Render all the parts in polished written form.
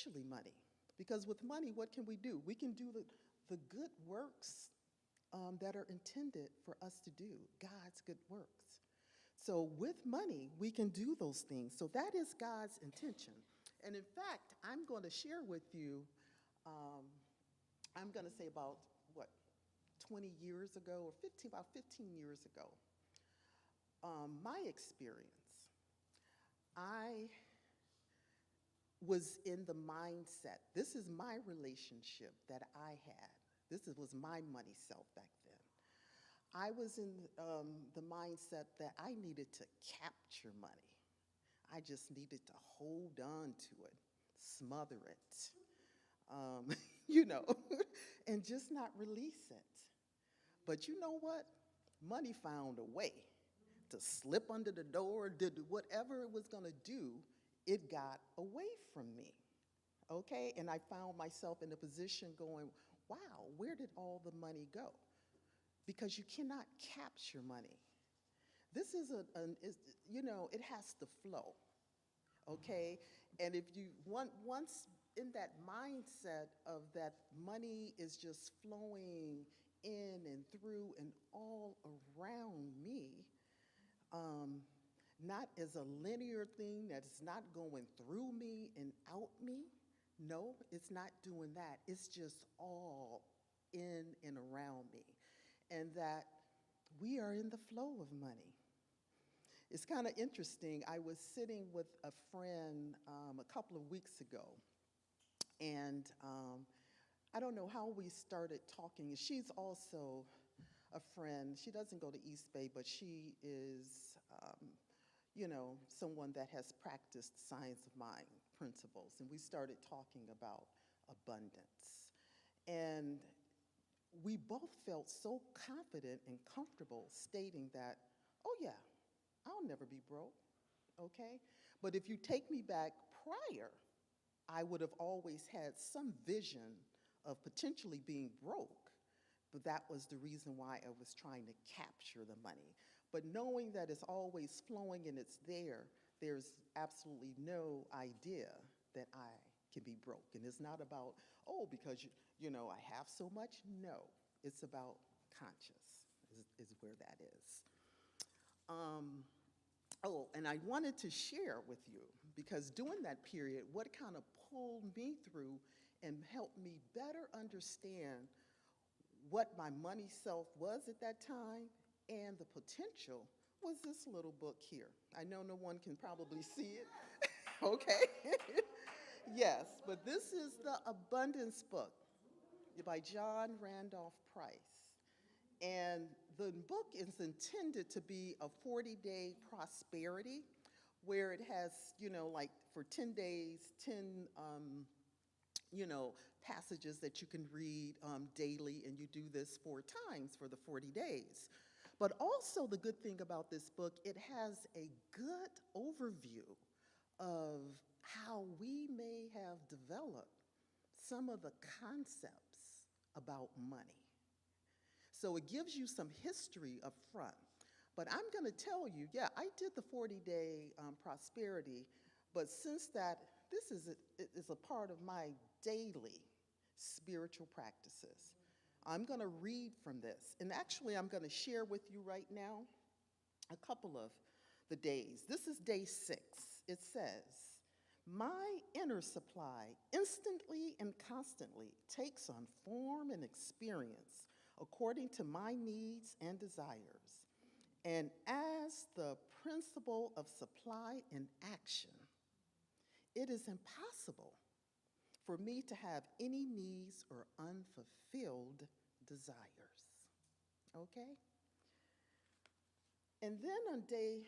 especially money. Because with money, what can we do? We can do the good works that are intended for us to do, God's good works. So with money, we can do those things. So that is God's intention. And in fact, I'm going to share with you, um, I'm going to say about, what, 20 years ago, or about 15 years ago, my experience. I was in the mindset, this is my relationship that I had. Was my money self back then. I was in the mindset that I needed to capture money. I just needed to hold on to it, smother it, you know, and just not release it. But you know what? Money found a way to slip under the door, did whatever it was going to do, it got away from me. Okay? And I found myself in a position going, wow, where did all the money go? Because you cannot capture money. This is you know, it has to flow. Okay? And if you once in that mindset of that money is just flowing in and through and all around me, not as a linear thing that's not going through me and out me. No, it's not doing that. It's just all in and around me. And that we are in the flow of money. It's kind of interesting. I was sitting with a friend a couple of weeks ago, and I don't know how we started talking. She's also a friend. She doesn't go to East Bay, but she is, you know, someone that has practiced science of mind principles. And we started talking about abundance. And we both felt so confident and comfortable stating that, oh yeah, I'll never be broke, okay? But if you take me back prior, I would have always had some vision of potentially being broke, but that was the reason why I was trying to capture the money. But knowing that it's always flowing and it's there, there's absolutely no idea that I can be broke. And it's not about, oh, because you know, I have so much. No, it's about conscious is where that is. Oh, and I wanted to share with you, because during that period, what kind of pulled me through and helped me better understand what my money self was at that time and the potential was this little book here. I know no one can probably see it, okay? Yes, but this is the Abundance book by John Randolph Price. And the book is intended to be a 40-day prosperity, where it has, you know, like for 10 days, 10, you know, passages that you can read daily, and you do this 4 times for the 40 days. But also the good thing about this book, it has a good overview of how we may have developed some of the concepts about money. So it gives you some history up front. But I'm going to tell you, yeah, I did the 40-day prosperity, but since that, this is a part of my daily spiritual practices. I'm going to read from this. And actually, I'm going to share with you right now a couple of the days. This is day 6. It says, my inner supply instantly and constantly takes on form and experience according to my needs and desires. And as the principle of supply in action, it is impossible for me to have any needs or unfulfilled desires. Okay? And then on day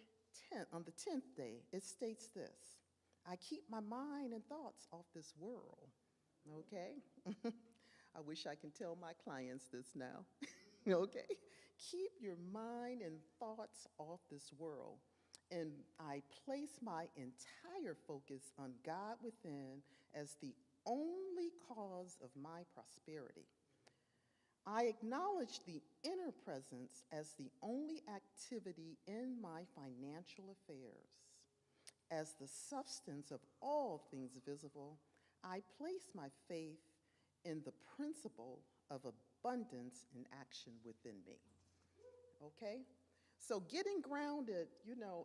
10, on the 10th day, it states this: I keep my mind and thoughts off this world. Okay? I wish I can tell my clients this now. Okay? Keep your mind and thoughts off this world. And I place my entire focus on God within as the only cause of my prosperity. I acknowledge the inner presence as the only activity in my financial affairs. As the substance of all things visible, I place my faith in the principle of abundance in action within me. Okay? So getting grounded,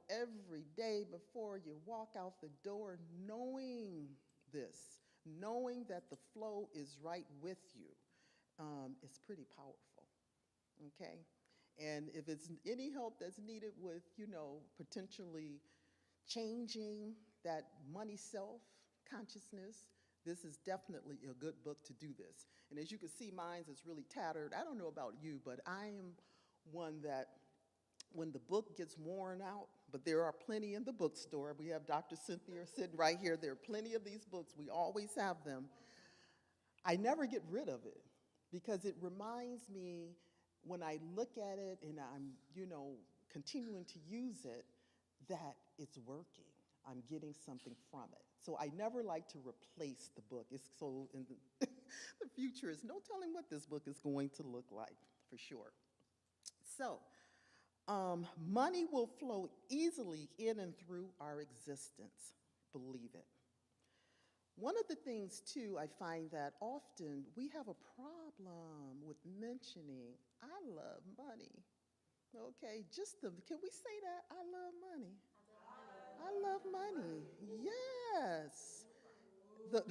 every day before you walk out the door, knowing this, knowing that the flow is right with you, is pretty powerful. Okay? And if it's any help that's needed with, potentially changing that money self consciousness, this is definitely a good book to do this. And as you can see, mine is really tattered. I don't know about you, but I am one that when the book gets worn out, but there are plenty in the bookstore. We have Dr. Cynthia sitting right here. There are plenty of these books. We always have them. I never get rid of it because it reminds me when I look at it and I'm, continuing to use it, that it's working. I'm getting something from it. So I never like to replace the book. It's so in the, the future is no telling what this book is going to look like, for sure. So, money will flow easily in and through our existence. Believe it. One of the things, too, I find that often we have a problem with mentioning, I love money. Okay, can we say that? I love money. I love money. Yes. The,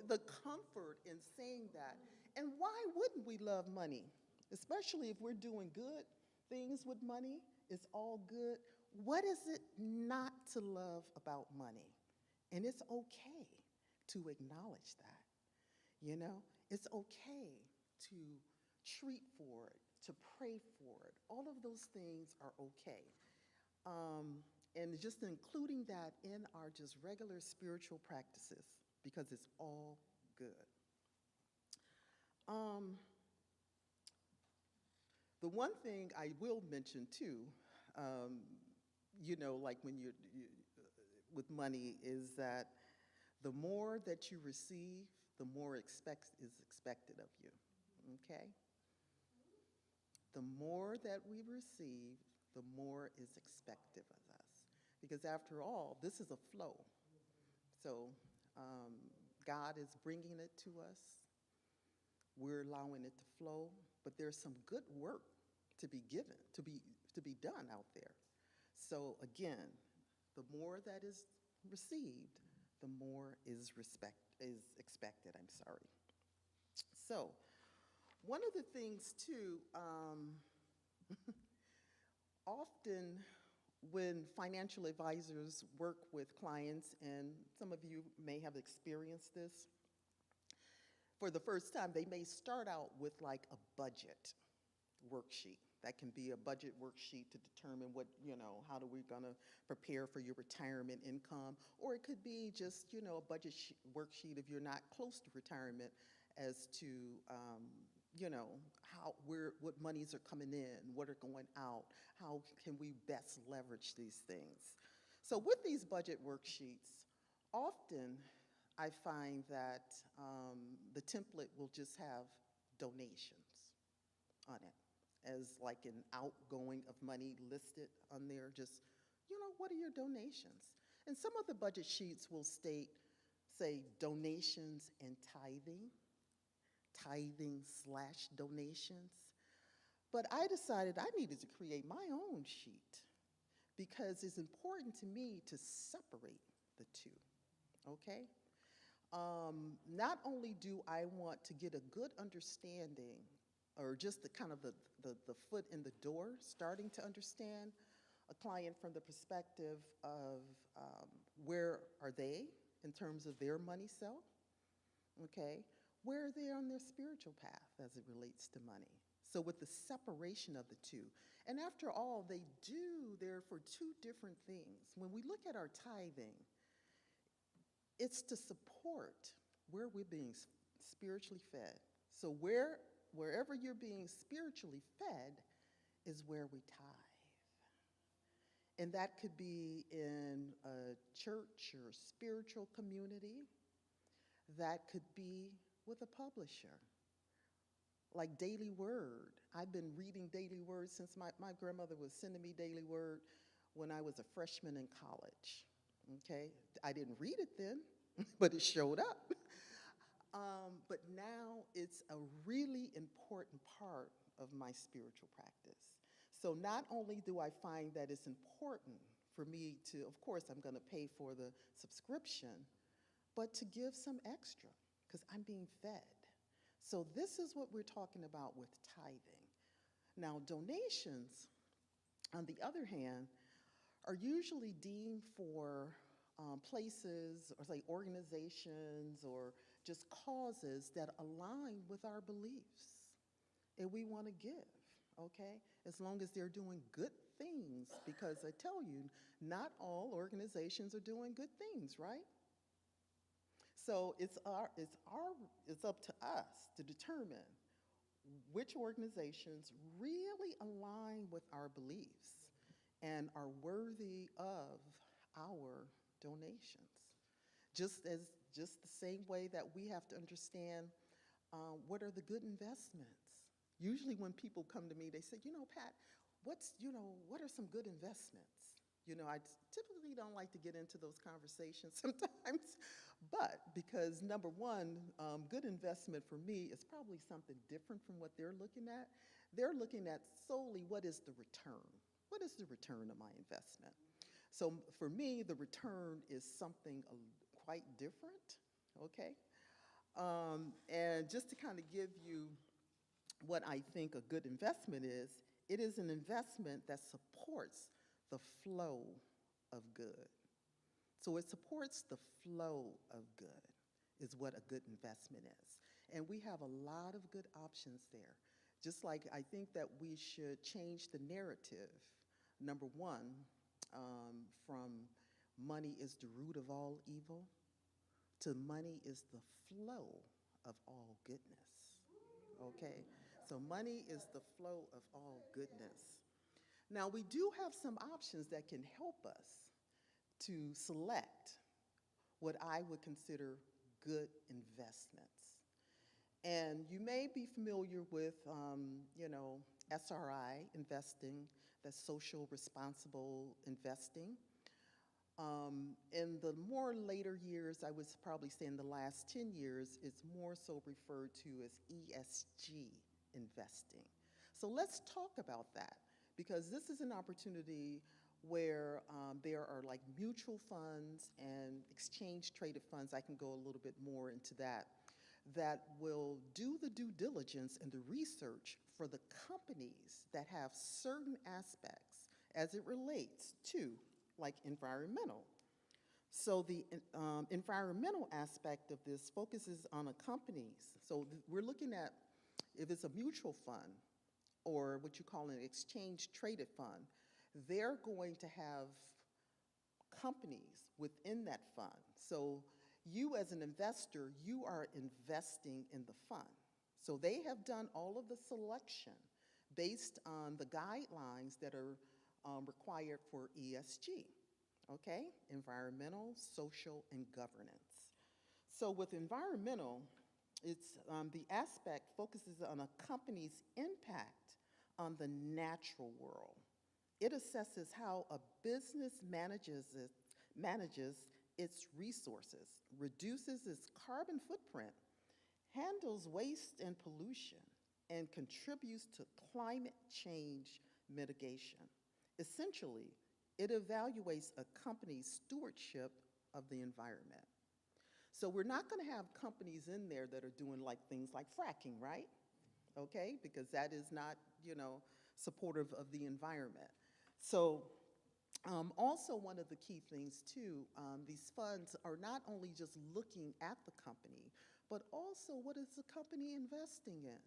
the comfort in saying that. And why wouldn't we love money? Especially if we're doing good things with money, it's all good. What is it not to love about money? And it's okay to acknowledge that. It's okay to treat for it, to pray for it. All of those things are okay. And just including that in our just regular spiritual practices because it's all good. The one thing I will mention too, like when with money, is that the more that you receive, the more is expected of you. Okay? The more that we receive, the more is expected of us. Because after all, this is a flow. So God is bringing it to us. We're allowing it to flow, but there's some good work to be given, to be done out there. So again, the more that is received, the more is expected. I'm sorry. So one of the things too, often when financial advisors work with clients, and some of you may have experienced this, for the first time, they may start out with like a budget worksheet. That can be a budget worksheet to determine how are we gonna prepare for your retirement income, or it could be just, a budget worksheet if you're not close to retirement as to, what monies are coming in, what are going out, how can we best leverage these things. So with these budget worksheets, often I find that the template will just have donations on it as like an outgoing of money listed on there. Just, what are your donations? And some of the budget sheets will say donations and tithing/donations. But I decided I needed to create my own sheet because it's important to me to separate the two, okay? Not only do I want to get a good understanding or just the kind of the foot in the door, starting to understand a client from the perspective of where are they in terms of their money self, okay? Where are they on their spiritual path as it relates to money? So with the separation of the two, and after all, they're for two different things. When we look at our tithing, it's to support where we're being spiritually fed. So wherever you're being spiritually fed is where we tithe. And that could be in a church or spiritual community. That could be with a publisher, like Daily Word. I've been reading Daily Word since my grandmother was sending me Daily Word when I was a freshman in college, okay? I didn't read it then, but it showed up. it's a really important part of my spiritual practice. So not only do I find that it's important for me to, of course, I'm going to pay for the subscription, but to give some extra because I'm being fed. So this is what we're talking about with tithing. Now, donations, on the other hand, are usually deemed for places or say organizations or just causes that align with our beliefs and we want to give, okay? As long as they're doing good things, because I tell you, not all organizations are doing good things, right? So it's up to us to determine which organizations really align with our beliefs and are worthy of our donations. Just the same way that we have to understand what are the good investments. Usually when people come to me, they say, Pat, what are some good investments? I typically don't like to get into those conversations sometimes, but because number one, good investment for me is probably something different from what they're looking at. They're looking at solely what is the return? What is the return of my investment? So for me, the return is something quite different, okay? And just to kind of give you what I think a good investment is, it is an investment that supports the flow of good. So it supports the flow of good is what a good investment is. And we have a lot of good options there. Just like I think that we should change the narrative, number one, from money is the root of all evil to money is the flow of all goodness, okay? So money is the flow of all goodness. Now, we do have some options that can help us to select what I would consider good investments. And you may be familiar with, SRI investing, that's social responsible investing. In the more later years, I would probably say in the last 10 years, it's more so referred to as ESG investing. So let's talk about that, because this is an opportunity where there are like mutual funds and exchange traded funds. I can go a little bit more into that, that will do the due diligence and the research for the companies that have certain aspects as it relates to like environmental. So the environmental aspect of this focuses on a companies. So we're looking at if it's a mutual fund or what you call an exchange traded fund, they're going to have companies within that fund. So you as an investor, you are investing in the fund. So they have done all of the selection based on the guidelines that are required for ESG, okay? Environmental, social, and governance. So with environmental, it's the aspect focuses on a company's impact on the natural world. It assesses how a business manages its resources, reduces its carbon footprint, handles waste and pollution, and contributes to climate change mitigation. Essentially, it evaluates a company's stewardship of the environment. So we're not going to have companies in there that are doing like things like fracking, right? Okay, because that is not, supportive of the environment. So also one of the key things too, these funds are not only just looking at the company, but also what is the company investing in?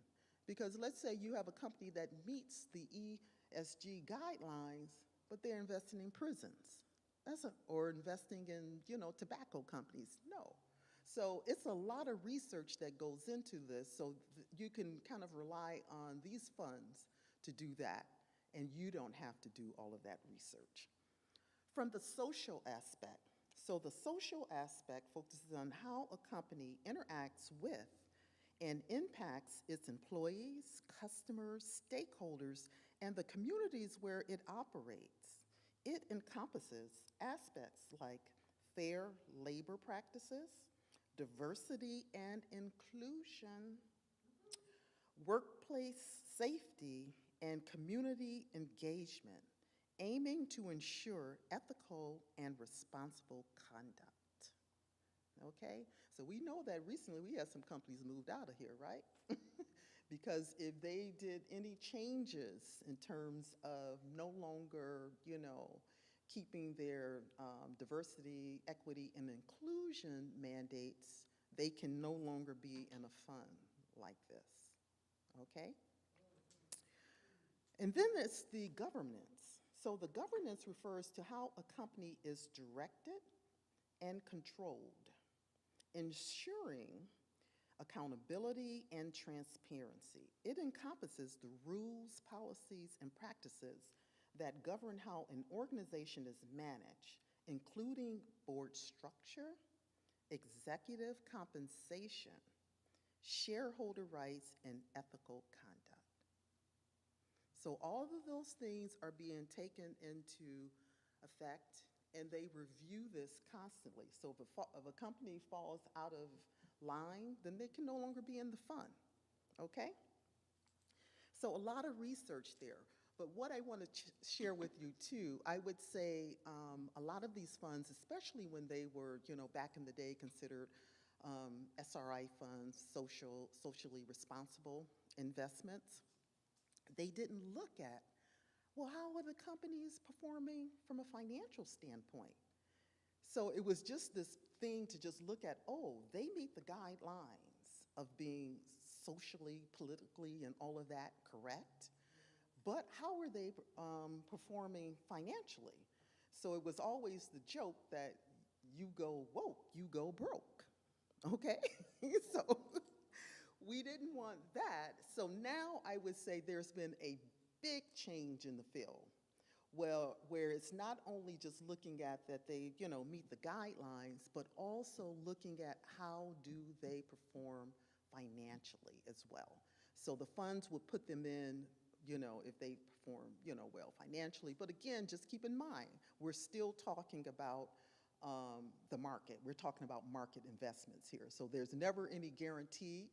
Because let's say you have a company that meets the ESG guidelines, but they're investing in prisons. Or investing in, tobacco companies. No. So it's a lot of research that goes into this, so you can kind of rely on these funds to do that, and you don't have to do all of that research. From the social aspect, so the social aspect focuses on how a company interacts with and impacts its employees, customers, stakeholders, and the communities where it operates. It encompasses aspects like fair labor practices, diversity and inclusion, workplace safety and community engagement, aiming to ensure ethical and responsible conduct. Okay? So we know that recently we had some companies moved out of here, right? Because if they did any changes in terms of no longer, keeping their diversity, equity, and inclusion mandates, they can no longer be in a fund like this. Okay? And then it's the governance. So the governance refers to how a company is directed and controlled, ensuring accountability and transparency. It encompasses the rules, policies, and practices that govern how an organization is managed, including board structure, executive compensation, shareholder rights, and ethical conduct. So all of those things are being taken into effect, and they review this constantly. So if a company falls out of line, then they can no longer be in the fund, okay? So a lot of research there. But what I want to share with you too, I would say a lot of these funds, especially when they were, back in the day considered SRI funds, socially responsible investments, they didn't look at, well, how are the companies performing from a financial standpoint? So it was just this thing to just look at, oh, they meet the guidelines of being socially, politically, and all of that correct, but how are they performing financially? So it was always the joke that you go woke, you go broke, okay? So we didn't want that. So now I would say there's been a big change in the field. Well, where it's not only just looking at that they, meet the guidelines, but also looking at how do they perform financially as well. So the funds would put them in, if they perform, well financially. But again, just keep in mind, we're still talking about the market. We're talking about market investments here. So there's never any guarantee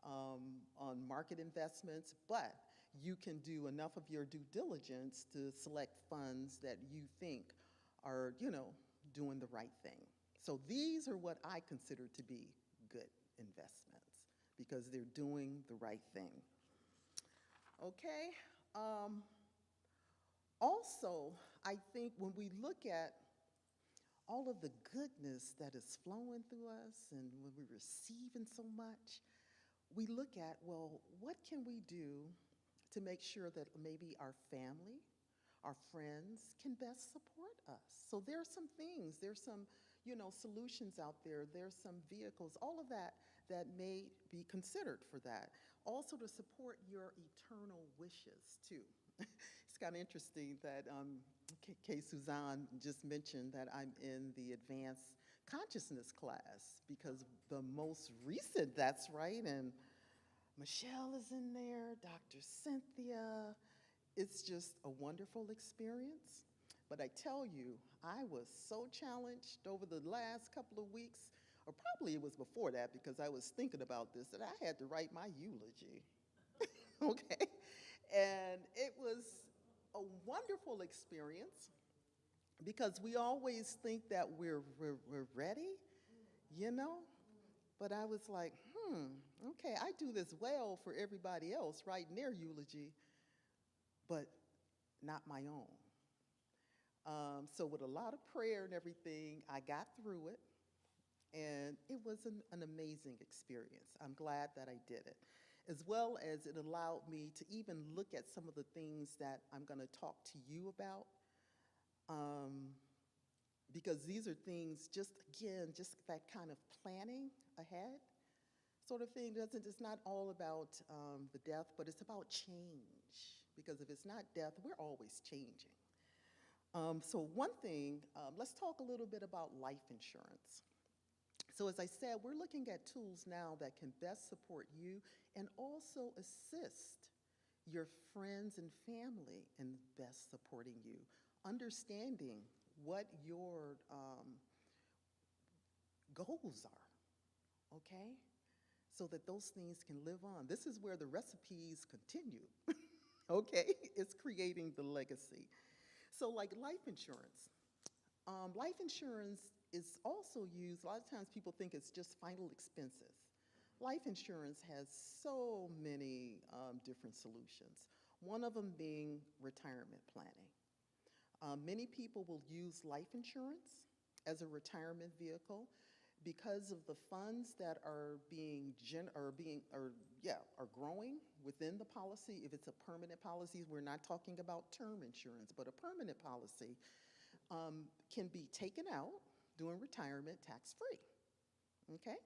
on market investments, but you can do enough of your due diligence to select funds that you think are, doing the right thing. So these are what I consider to be good investments because they're doing the right thing. Okay. Also, I think when we look at all of the goodness that is flowing through us and when we're receiving so much, we look at, well, what can we do to make sure that maybe our family, our friends can best support us? So there are some things, there's some, solutions out there, there's some vehicles, all of that that may be considered for that. Also to support your eternal wishes too. It's kind of interesting that Kay Suzanne just mentioned that I'm in the advanced consciousness class because the most recent, that's right, and Michelle is in there, Dr. Cynthia. It's just a wonderful experience. But I tell you, I was so challenged over the last couple of weeks, or probably it was before that because I was thinking about this, that I had to write my eulogy. Okay? And it was a wonderful experience because we always think that we're ready, But I was like, okay, I do this well for everybody else writing their eulogy, but not my own. So with a lot of prayer and everything, I got through it, and it was an amazing experience. I'm glad that I did it, as well as it allowed me to even look at some of the things that I'm going to talk to you about, because these are things, just that kind of planning ahead sort of thing. It's not all about the death, but it's about change, because if it's not death, we're always changing. So one thing, let's talk a little bit about life insurance. So as I said, we're looking at tools now that can best support you and also assist your friends and family in best supporting you, understanding what your goals are, okay? so that those things can live on. This is where the recipes continue. Okay, it's creating the legacy. So, like life insurance. Life insurance is also used, a lot of times people think it's just final expenses. Life insurance has so many different solutions, one of them being retirement planning. Many people will use life insurance as a retirement vehicle because of the funds that are are growing within the policy. If it's a permanent policy, we're not talking about term insurance, but a permanent policy can be taken out during retirement tax-free, okay?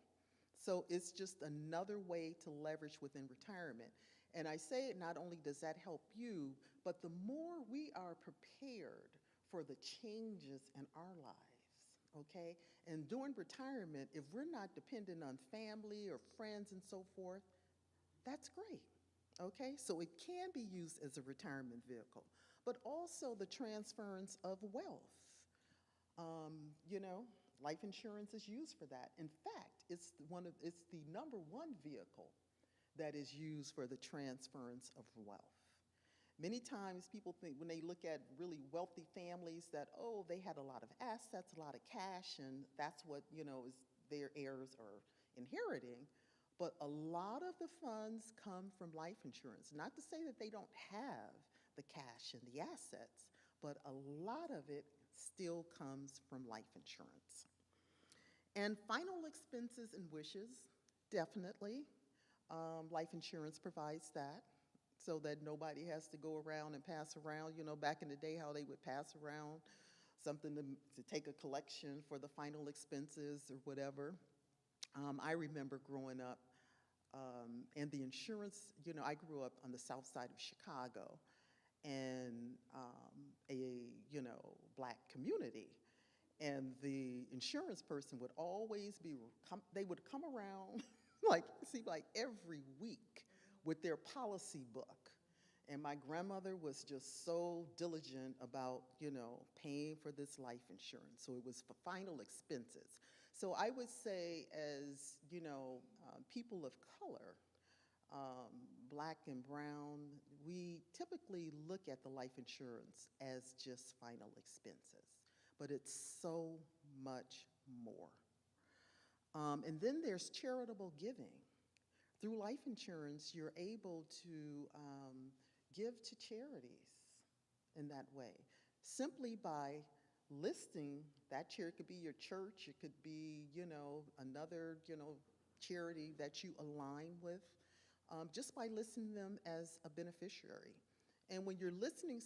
So it's just another way to leverage within retirement. And I say it, not only does that help you, but the more we are prepared for the changes in our lives, okay? And during retirement, if we're not dependent on family or friends and so forth, that's great, okay? So it can be used as a retirement vehicle, but also the transference of wealth. You know, life insurance is used for that. In fact, it's the number one vehicle that is used for the transference of wealth. Many times people think when they look at really wealthy families that, oh, they had a lot of assets, a lot of cash, and that's what, you know, is their heirs are inheriting. But a lot of the funds come from life insurance. Not to say that they don't have the cash and the assets, but a lot of it still comes from life insurance. And final expenses and wishes, definitely. Life insurance provides that so that nobody has to go around and pass around. You know, back in the day, how they would pass around something to take a collection for the final expenses or whatever. I remember growing up, and the insurance, you know, I grew up on the south side of Chicago, and you know, black community. And the insurance person would always they would come around like, seemed like every week with their policy book. And my grandmother was just so diligent about, you know, paying for this life insurance. So it was for final expenses. So I would say as, you know, people of color, black and brown, we typically look at the life insurance as just final expenses, but it's so much more. And then there's charitable giving. Through life insurance, you're able to give to charities in that way, simply by listing that charity. It could be your church, it could be, you know, another, you know, charity that you align with, just by listing them as a beneficiary. And when you're listing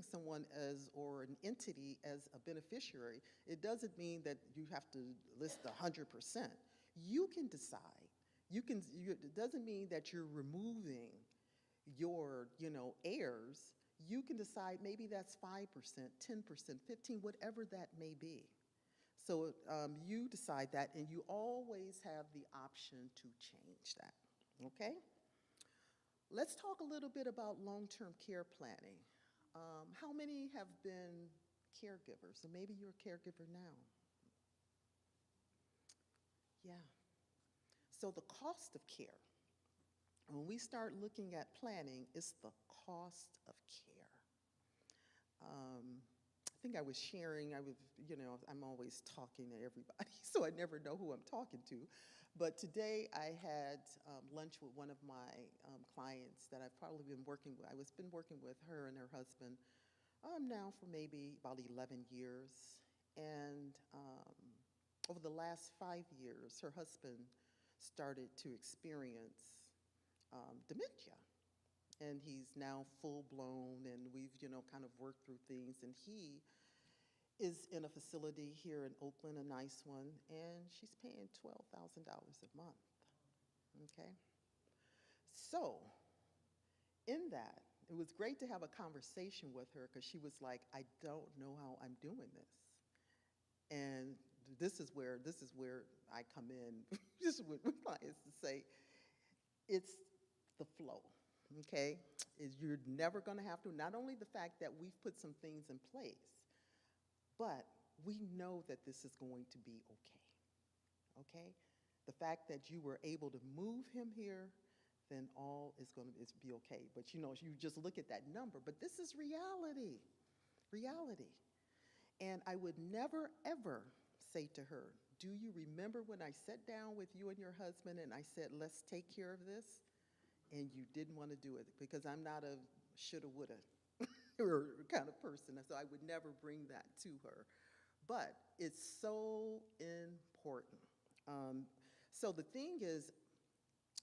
someone as, or an entity as a beneficiary, it doesn't mean that you have to list 100%. You can decide. It doesn't mean that you're removing your, you know, heirs. You can decide maybe that's 5%, 10%, 15, whatever that may be. So you decide that, and you always have the option to change that, okay? Let's talk a little bit about long-term care planning. How many have been caregivers? And maybe you're a caregiver now. Yeah. So the cost of care, when we start looking at planning, it's the cost of care. I think I was sharing, you know, I'm always talking to everybody, so I never know who I'm talking to. But today I had lunch with one of my clients that I've probably been working with. Been working with her and her husband now for maybe about 11 years. And over the last 5 years, her husband started to experience dementia. And he's now full-blown, and we've, you know, kind of worked through things. And he is in a facility here in Oakland, a nice one, and she's paying $12,000 a month, okay? So in that, it was great to have a conversation with her because she was like, I don't know how I'm doing this. And this is where I come in, just with clients to say, it's the flow, okay? You're never gonna have to, not only the fact that we've put some things in place, but we know that this is going to be okay, okay? The fact that you were able to move him here, then all is going to be okay. But you just look at that number. But this is reality, reality. And I would never, ever say to her, do you remember when I sat down with you and your husband and I said, let's take care of this? And you didn't want to do it, because I'm not a shoulda, woulda kind of person. So I would never bring that to her. But it's so important. So the thing is,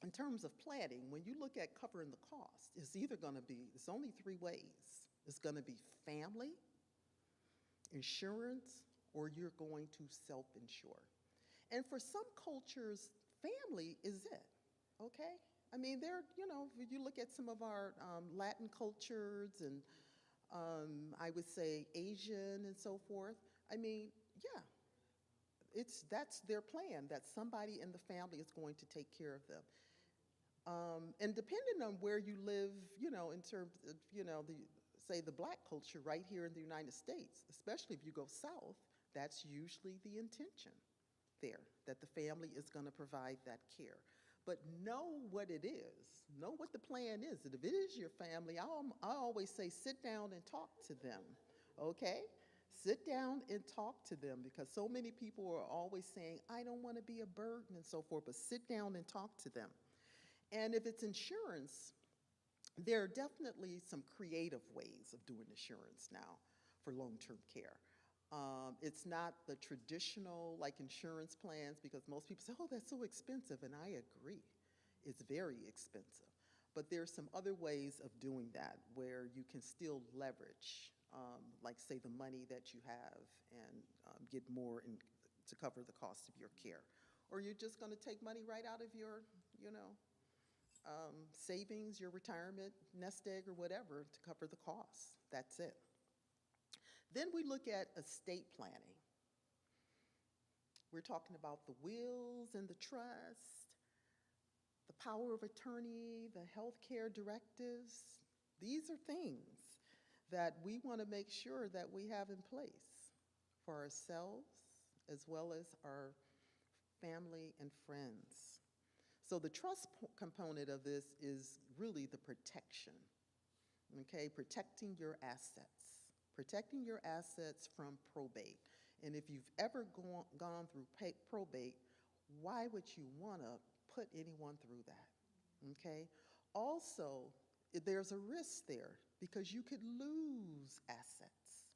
in terms of planning, when you look at covering the cost, it's only three ways. It's going to be family, insurance, or you're going to self-insure. And for some cultures, family is it, okay? I mean, if you look at some of our Latin cultures and I would say Asian and so forth, I mean, yeah, that's their plan, that somebody in the family is going to take care of them. And depending on where you live, in terms of, the Black culture right here in the United States, especially if you go south, that's usually the intention there, that the family is going to provide that care. But know what it is. Know what the plan is. And if it is your family, I always say sit down and talk to them, okay? Sit down and talk to them, because so many people are always saying, I don't want to be a burden and so forth, but sit down and talk to them. And if it's insurance, there are definitely some creative ways of doing insurance now for long-term care. It's not the traditional like insurance plans, because most people say, oh, that's so expensive, and I agree. It's very expensive. But there's some other ways of doing that where you can still leverage, like say the money that you have and get more to cover the cost of your care. Or you're just going to take money right out of your, savings, your retirement, nest egg, or whatever to cover the costs. That's it. Then we look at estate planning. We're talking about the wills and the trust, the power of attorney, the health care directives. These are things that we want to make sure that we have in place for ourselves as well as our family and friends. So the trust component of this is really the protection, okay? Protecting your assets. Protecting your assets from probate. And if you've ever gone through probate, why would you want to put anyone through that, okay? Also, there's a risk there, because you could lose assets,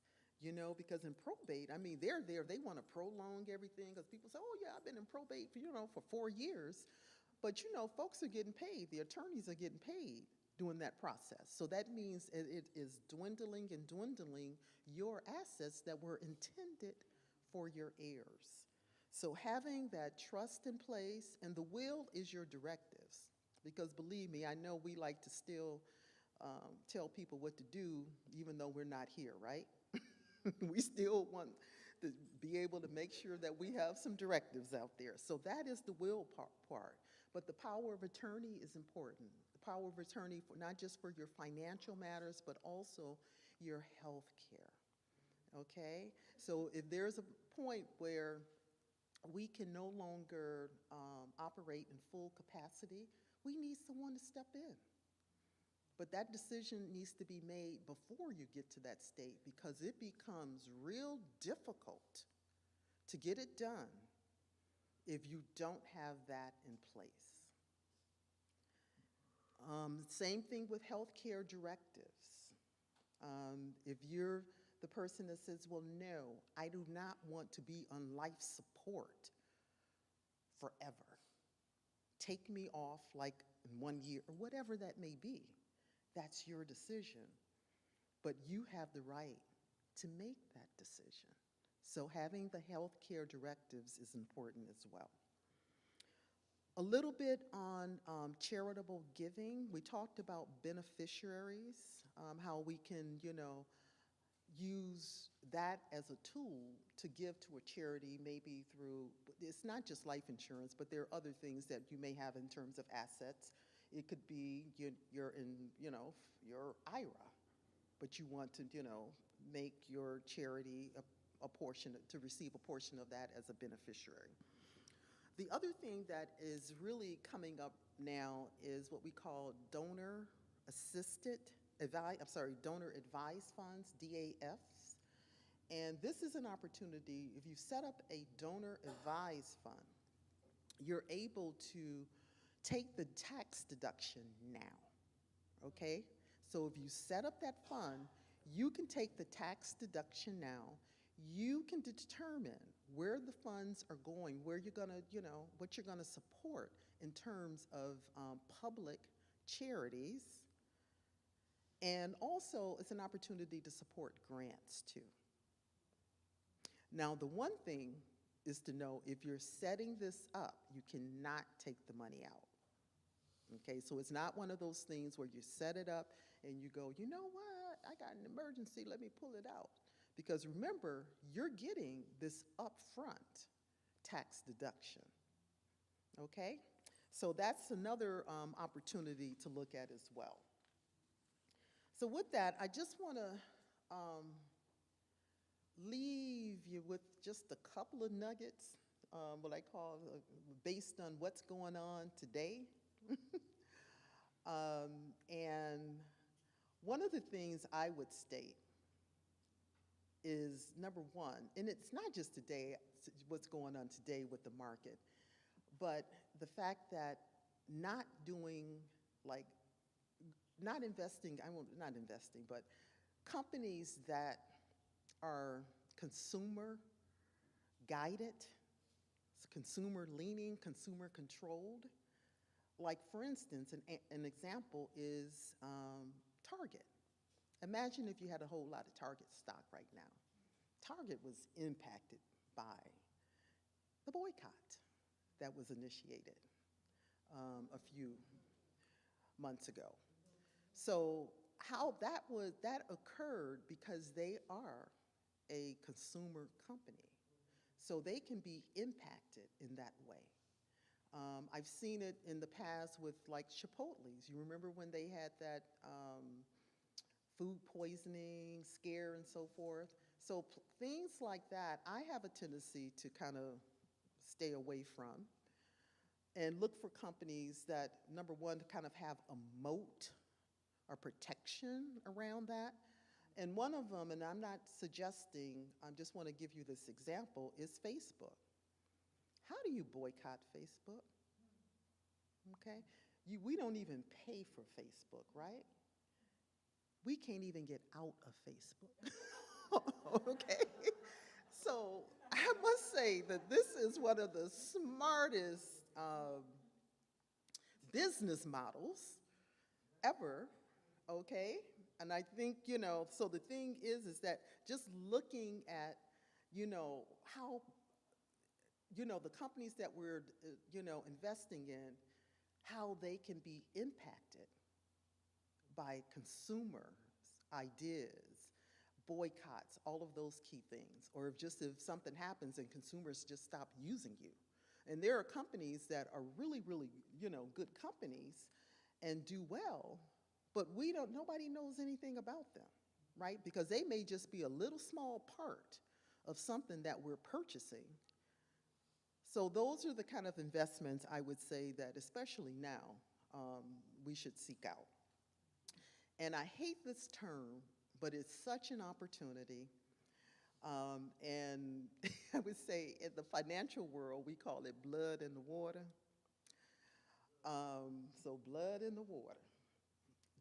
because in probate, I mean, they're there, they want to prolong everything, because people say, oh yeah, I've been in probate for 4 years, but folks are getting paid, the attorneys are getting paid during that process. So that means it is dwindling and dwindling your assets that were intended for your heirs. So having that trust in place, and the will is your directives, because believe me, I know we like to still tell people what to do, even though we're not here, right? We still want to be able to make sure that we have some directives out there. So that is the will part. But the power of attorney is important. The power of attorney for not just for your financial matters, but also your health care, okay? So if there's a point where we can no longer operate in full capacity, we need someone to step in. But that decision needs to be made before you get to that state, because it becomes real difficult to get it done if you don't have that in place. Same thing with healthcare directives. If you're the person that says, well, no, I do not want to be on life support forever. Take me off like in 1 year, or whatever that may be. That's your decision. But you have the right to make that decision. So having the healthcare directives is important as well. A little bit on charitable giving. We talked about beneficiaries, how we can, use that as a tool to give to a charity, maybe through, it's not just life insurance, but there are other things that you may have in terms of assets. It could be you're in, your IRA, but you want to, make your charity a portion, to receive a portion of that as a beneficiary. The other thing that is really coming up now is what we call donor assisted, donor advised funds, DAFs. And this is an opportunity, if you set up a donor advised fund, you're able to take the tax deduction now, okay? So if you set up that fund, you can take the tax deduction now. You can determine where the funds are going, where you're gonna, what you're gonna support in terms of public charities. And also, it's an opportunity to support grants too. Now, the one thing is to know if you're setting this up, you cannot take the money out. Okay, so it's not one of those things where you set it up and you go, you know what, I got an emergency, let me pull it out. Because remember, you're getting this upfront tax deduction. Okay, so that's another opportunity to look at as well. So with that, I just want to leave you with just a couple of nuggets, what I call based on what's going on today. And one of the things I would state is, number one, and it's not just today, what's going on today with the market, but the fact that not investing, not investing, but companies that are consumer guided, consumer leaning, consumer controlled. Like for instance, an example is Target. Imagine if you had a whole lot of Target stock right now. Target was impacted by the boycott that was initiated a few months ago. So how that occurred because they are a consumer company. So they can be impacted in that way. I've seen it in the past with like Chipotle's. You remember when they had that food poisoning scare and so forth? So things like that, I have a tendency to kind of stay away from and look for companies that, number one, kind of have a moat or protection around that. And one of them, and I'm not suggesting, I just want to give you this example, is Facebook. How do you boycott Facebook? Okay, we don't even pay for Facebook, right? We can't even get out of Facebook. Okay, so I must say that this is one of the smartest business models ever, okay? And I think, so the thing is that just looking at, how, the companies that we're, investing in, how they can be impacted by consumers' ideas, boycotts, all of those key things, or if something happens and consumers just stop using you. And there are companies that are really, really, good companies and do well, but nobody knows anything about them, right? Because they may just be a little small part of something that we're purchasing. So those are the kind of investments I would say that, especially now, we should seek out. And I hate this term, but it's such an opportunity. And I would say in the financial world, we call it blood in the water. So blood in the water.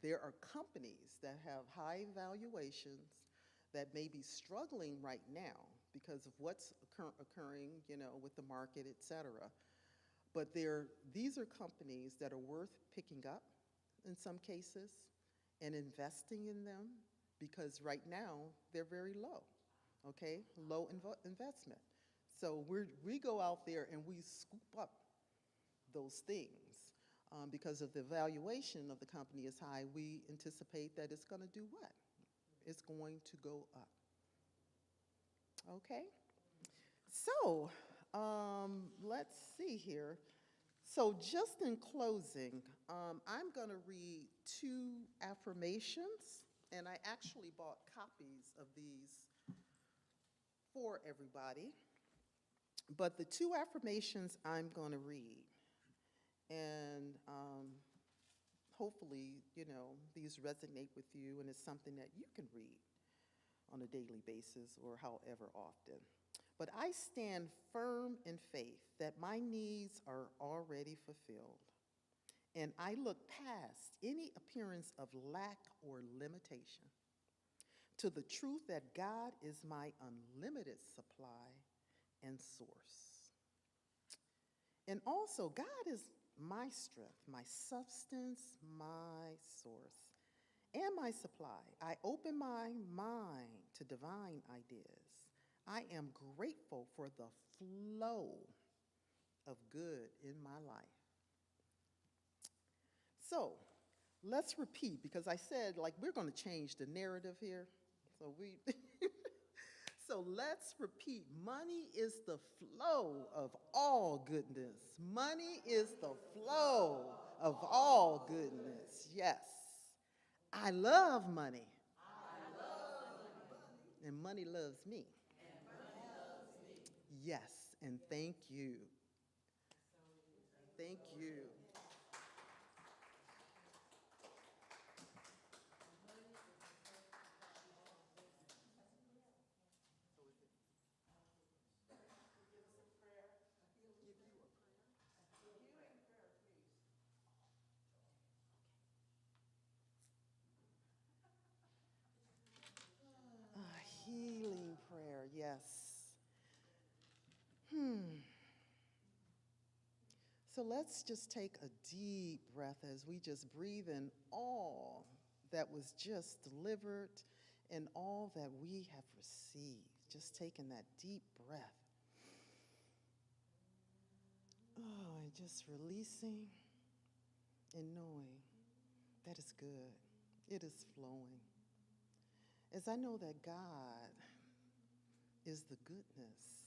There are companies that have high valuations that may be struggling right now because of what's occurring, with the market, et cetera. But these are companies that are worth picking up in some cases and investing in them because right now they're very low, okay? Low investment. So we go out there and we scoop up those things. Because if the valuation of the company is high, we anticipate that it's going to do what? It's going to go up. Okay? So let's see here. So just in closing, I'm going to read 2 affirmations, and I actually bought copies of these for everybody. But the two affirmations I'm going to read, and hopefully, these resonate with you, and it's something that you can read on a daily basis or however often. But I stand firm in faith that my needs are already fulfilled, and I look past any appearance of lack or limitation to the truth that God is my unlimited supply and source. And also, God is my strength, my substance, my source, and my supply. I open my mind to divine ideas. I am grateful for the flow of good in my life. So let's repeat, because I said, like, we're going to change the narrative here. So let's repeat. Money is the flow of all goodness. Money is the flow of all goodness. Yes. I love money. And money loves me. Yes, and thank you. Thank you. A healing prayer, yes. So let's just take a deep breath as we just breathe in all that was just delivered and all that we have received. Just taking that deep breath. Oh, and just releasing and knowing that it's good. It is flowing. As I know that God is the goodness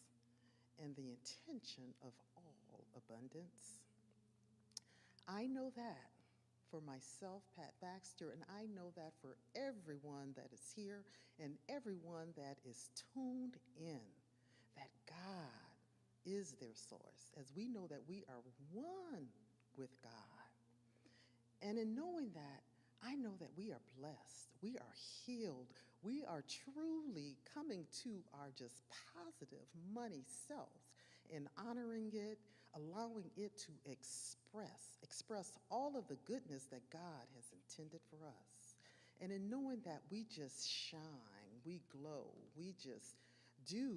and the intention of all abundance, I know that for myself, Pat Baxter, and I know that for everyone that is here and everyone that is tuned in, that God is their source, as we know that we are one with God. And in knowing that, I know that we are blessed, we are healed, we are truly coming to our just positive money selves and honoring it, allowing it to express all of the goodness that God has intended for us. And in knowing that we just shine, we glow, we just do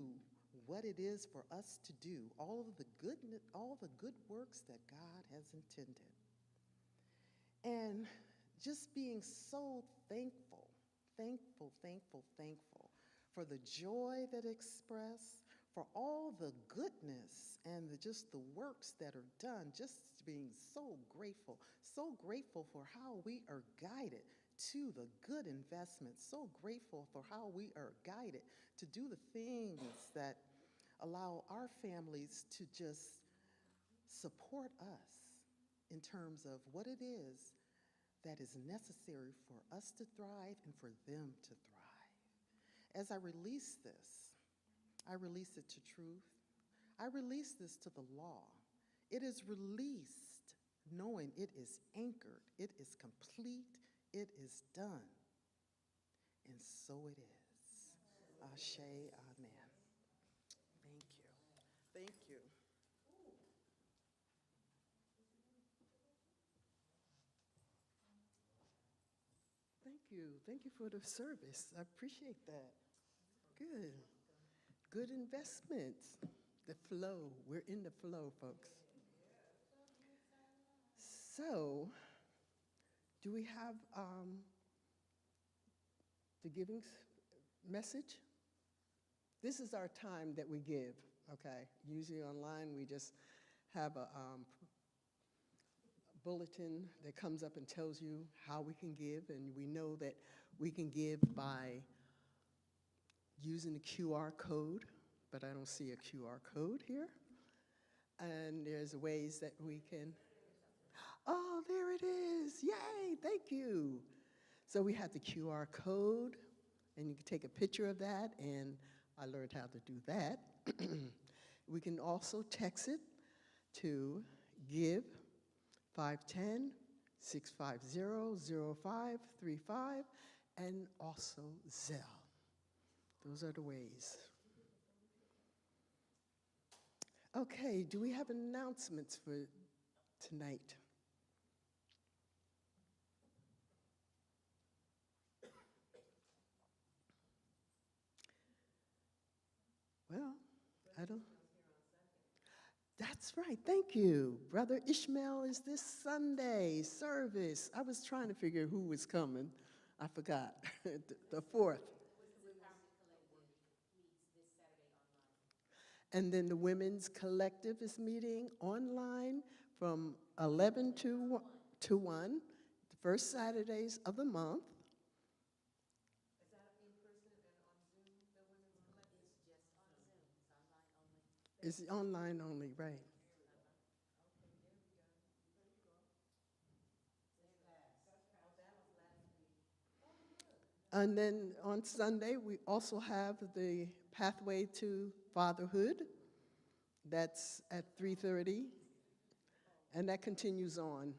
what it is for us to do, all of the good works that God has intended. And just being so thankful, thankful for the joy that express, for all the goodness and just the works that are done, just being so grateful for how we are guided to the good investments, so grateful for how we are guided to do the things that allow our families to just support us in terms of what it is that is necessary for us to thrive and for them to thrive. As I release this, I release it to truth. I release this to the law. It is released knowing it is anchored, it is complete, it is done. And so it is. Ashe, amen. Thank you. Thank you. Thank you. Thank you for the service. I appreciate that. Good. Good investments. The flow. We're in the flow, folks. So, do we have the giving message? This is our time that we give, okay? Usually online, we just have a bulletin that comes up and tells you how we can give, and we know that we can give by using the QR code, but I don't see a QR code here. And there's ways that we can, oh, there it is, yay, thank you. So we have the QR code, and you can take a picture of that, and I learned how to do that. We can also text it to give 510-650-0535 and also Zelle. Those are the ways. Okay, do we have announcements for tonight? Well, I don't. That's right, thank you. Brother Ishmael is this Sunday service. I was trying to figure who was coming. I forgot. The 4th. And then the Women's Collective is meeting online from 11 to 1, the first Saturdays of the month. Is that in person and on Zoom, the Women's Collective? It's just on Zoom, it's online only. It's online only, right. Okay, there we go. There you go. Oh, that was last week. Oh, good. And then on Sunday, we also have the Pathway to Fatherhood. That's at 3:30, and that continues on.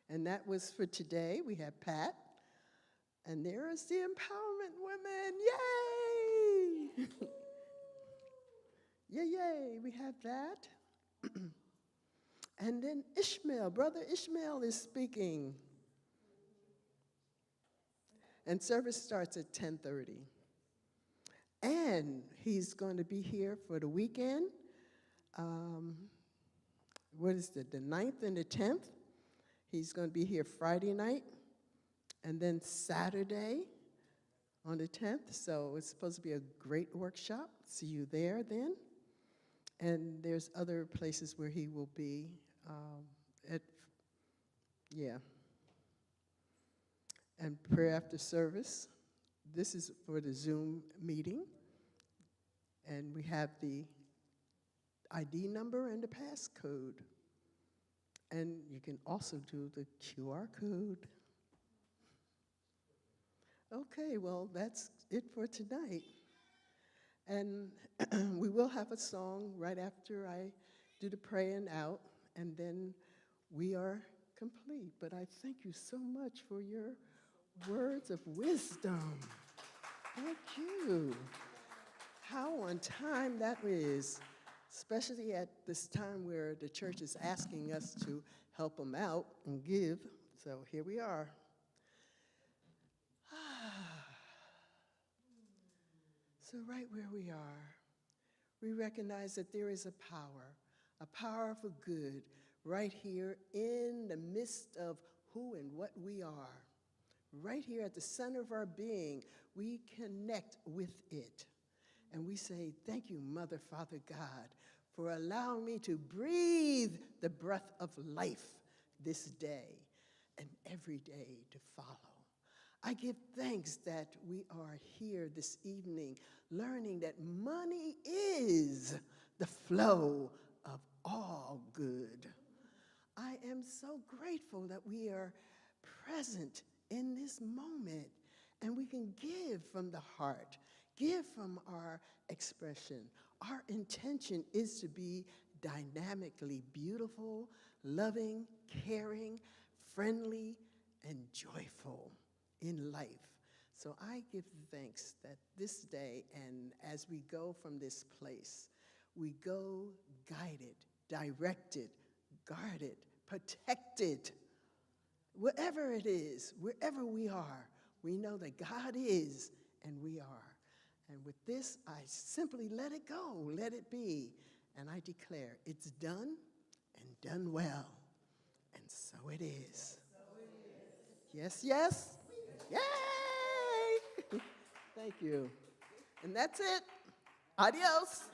And that was for today. We have Pat, and there is the Empowerment Women. Yay! Yay, yay, we have that. And then Ishmael, Brother Ishmael is speaking. And service starts at 10:30. And he's going to be here for the weekend. What is it, the 9th and the 10th? He's going to be here Friday night, and then Saturday on the 10th. So it's supposed to be a great workshop. See you there then. And there's other places where he will be yeah. And prayer after service. This is for the Zoom meeting. And we have the ID number and the passcode. And you can also do the QR code. Okay, well, that's it for tonight. And we will have a song right after I do the praying out, and then we are complete. But I thank you so much for your words of wisdom. Thank you. How on time that is, especially at this time where the church is asking us to help them out and give. So here we are. So right where we are, we recognize that there is a power for good, right here in the midst of who and what we are. Right here at the center of our being, we connect with it. And we say, thank you, Mother, Father, God, for allowing me to breathe the breath of life this day and every day to follow. I give thanks that we are here this evening learning that money is the flow of all good. I am so grateful that we are present in this moment and we can give from the heart, give from our expression. Our intention is to be dynamically beautiful, loving, caring, friendly, and joyful in life. So I give thanks that this day and as we go from this place, we go guided, directed, guarded, protected. Wherever it is, wherever we are, we know that God is and we are. And with this, I simply let it go, let it be. And I declare it's done and done well. And so it is. Yes, yes. Yay! Thank you. And that's it. Adios.